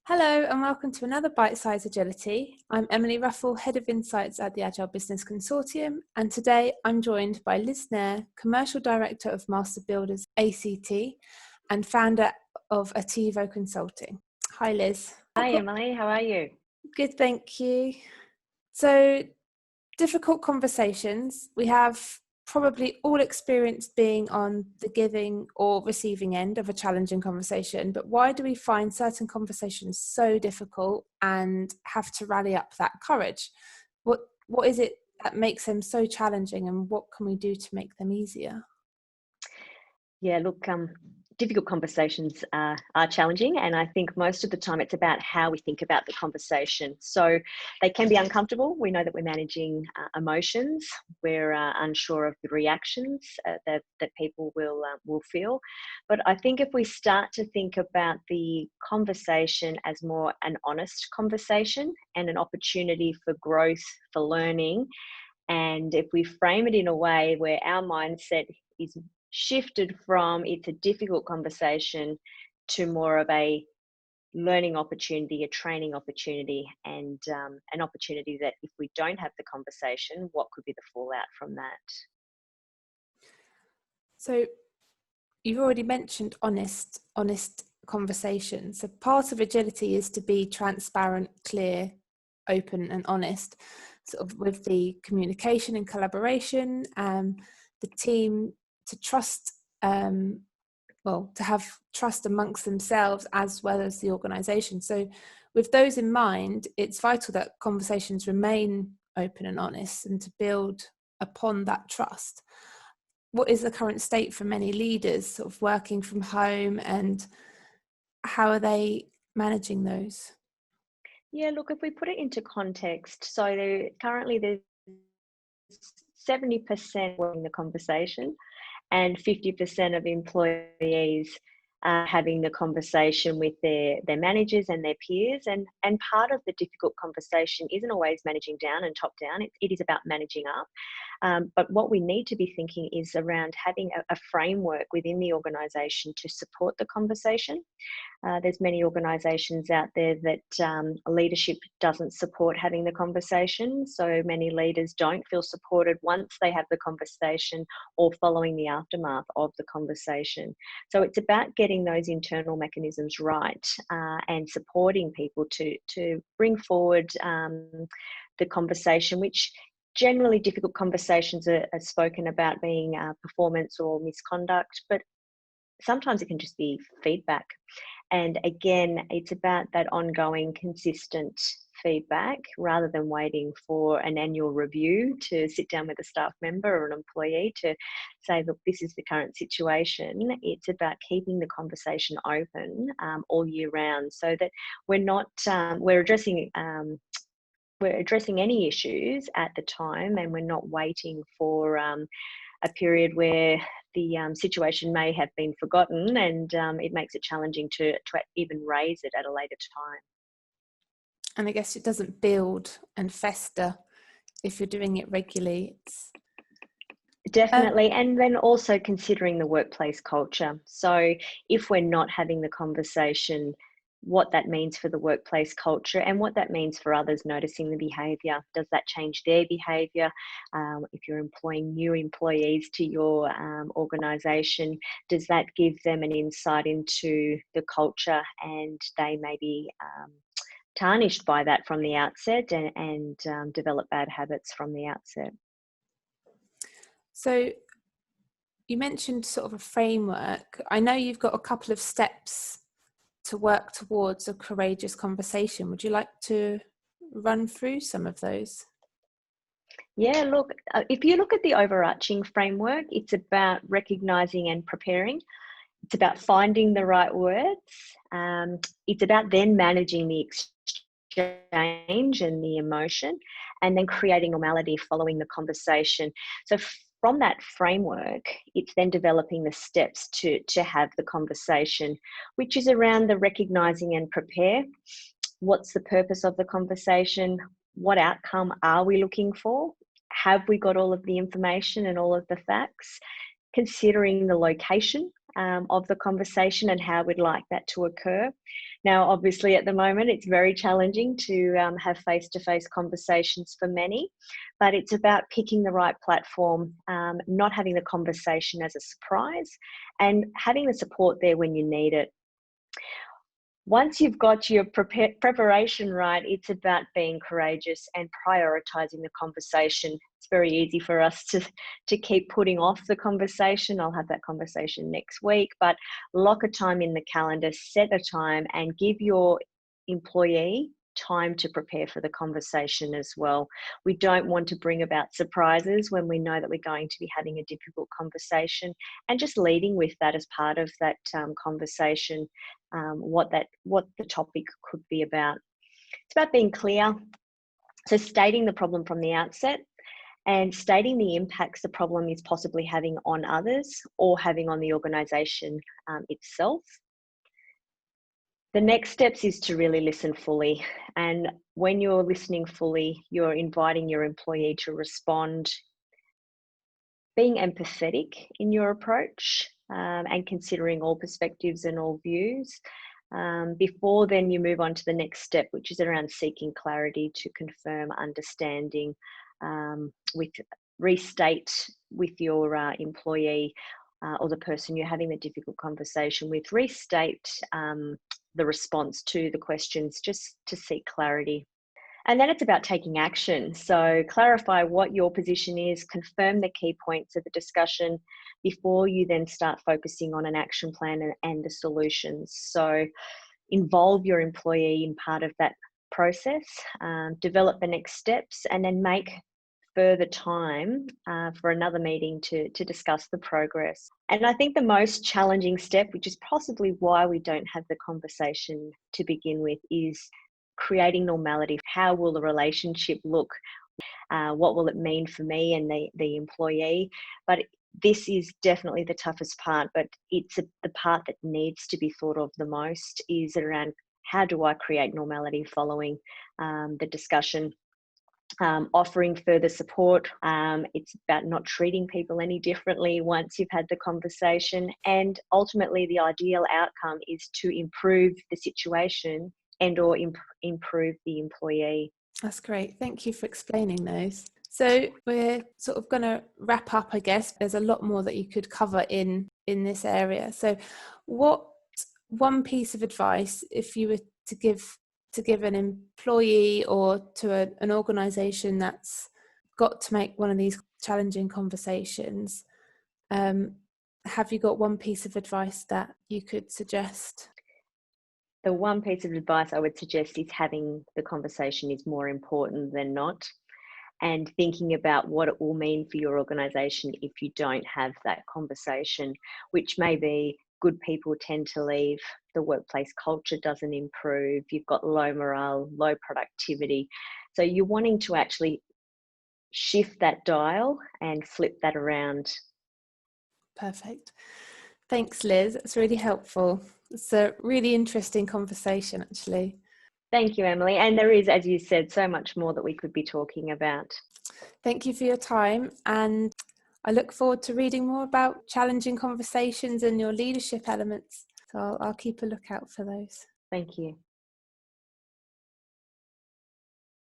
Hello and welcome to another Bitesize Agility. I'm Emily Ruffle, Head of Insights at the Agile Business Consortium, and today I'm joined by Liz Nair, Commercial Director of Master Builders ACT and founder of Attivo Consulting. Hi Liz. Hi Emily, how are you? Good, thank you. So, difficult conversations. We have probably all experienced being on the giving or receiving end of a challenging conversation, but why do we find certain conversations so difficult and have to rally up that courage? What is it that makes them so challenging, and what can we do to make them easier? Yeah, look, difficult conversations are challenging, and I think most of the time it's about how we think about the conversation. So they can be uncomfortable. We know that we're managing emotions. We're unsure of the reactions that people will feel. But I think if we start to think about the conversation as more an honest conversation and an opportunity for growth, for learning, and if we frame it in a way where our mindset is shifted from it's a difficult conversation to more of a learning opportunity, a training opportunity, and an opportunity that if we don't have the conversation, what could be the fallout from that? So you've already mentioned honest conversations. So part of agility is to be transparent, clear, open and honest, sort of with the communication and collaboration, the team to trust, to have trust amongst themselves as well as the organisation. So with those in mind, it's vital that conversations remain open and honest and to build upon that trust. What is the current state for many leaders sort of working from home, and how are they managing those? Yeah, look, if we put it into context, so currently there's 70% in the conversation and 50% of employees having the conversation with their managers and their peers. And part of the difficult conversation isn't always managing down and top down. It is about managing up. But what we need to be thinking is around having a framework within the organisation to support the conversation. There's many organisations out there that leadership doesn't support having the conversation. So many leaders don't feel supported once they have the conversation or following the aftermath of the conversation. So it's about getting those internal mechanisms right and supporting people to bring forward the conversation, which generally difficult conversations are spoken about being performance or misconduct, but sometimes it can just be feedback. And again, it's about that ongoing, consistent feedback rather than waiting for an annual review to sit down with a staff member or an employee to say, look, this is the current situation. It's about keeping the conversation open all year round so that we're not, we're addressing any issues at the time, and we're not waiting for a period where the situation may have been forgotten, and it makes it challenging to even raise it at a later time. And I guess it doesn't build and fester if you're doing it regularly. Definitely. And then also considering the workplace culture. So if we're not having the conversation, what that means for the workplace culture and what that means for others noticing the behaviour. Does that change their behaviour? If you're employing new employees to your organisation, does that give them an insight into the culture, and they may be tarnished by that from the outset and develop bad habits from the outset? So you mentioned sort of a framework. I know you've got a couple of steps to work towards a courageous conversation. Would you like to run through some of those? Yeah, look, if you look at the overarching framework, it's about recognising and preparing. It's about finding the right words. It's about then managing the exchange and the emotion, and then creating normality following the conversation. So from that framework, it's then developing the steps to have the conversation, which is around the recognising and prepare. What's the purpose of the conversation? What outcome are we looking for? Have we got all of the information and all of the facts? Considering the location of the conversation and how we'd like that to occur. Now, obviously, at the moment, it's very challenging to have face-to-face conversations for many, but it's about picking the right platform, not having the conversation as a surprise, and having the support there when you need it. Once you've got your preparation right, it's about being courageous and prioritizing the conversation. It's very easy for us to keep putting off the conversation. I'll have that conversation next week, but lock a time in the calendar, set a time, and give your employee time to prepare for the conversation as well. We don't want to bring about surprises when we know that we're going to be having a difficult conversation, and just leading with that as part of that conversation, what the topic could be about. It's about being clear, so stating the problem from the outset and stating the impacts the problem is possibly having on others or having on the organisation itself. The next steps is to really listen fully. And when you're listening fully, you're inviting your employee to respond, being empathetic in your approach, and considering all perspectives and all views. Before then you move on to the next step, which is around seeking clarity to confirm understanding, restate with your employee or the person you're having the difficult conversation with, restate the response to the questions just to seek clarity. And then it's about taking action. So clarify what your position is, confirm the key points of the discussion before you then start focusing on an action plan and the solutions. So involve your employee in part of that process, develop the next steps, and then make further time for another meeting to discuss the progress. And I think the most challenging step, which is possibly why we don't have the conversation to begin with, is creating normality. How will the relationship look? What will it mean for me and the employee? But this is definitely the toughest part, but it's the part that needs to be thought of the most, is around how do I create normality following the discussion. Offering further support. It's about not treating people any differently once you've had the conversation. And ultimately, the ideal outcome is to improve the situation and or improve the employee. That's great. Thank you for explaining those. So we're sort of going to wrap up, I guess. There's a lot more that you could cover in this area. So what one piece of advice, if you were to give an employee or to an organisation that's got to make one of these challenging conversations, have you got one piece of advice that you could suggest? The one piece of advice I would suggest is having the conversation is more important than not, and thinking about what it will mean for your organisation if you don't have that conversation, which may be good people tend to leave, the workplace culture doesn't improve, you've got low morale, low productivity. So you're wanting to actually shift that dial and flip that around. Perfect. Thanks, Liz. It's really helpful. It's a really interesting conversation, actually. Thank you, Emily. And there is, as you said, so much more that we could be talking about. Thank you for your time, and I look forward to reading more about challenging conversations and your leadership elements. So I'll keep a lookout for those. Thank you.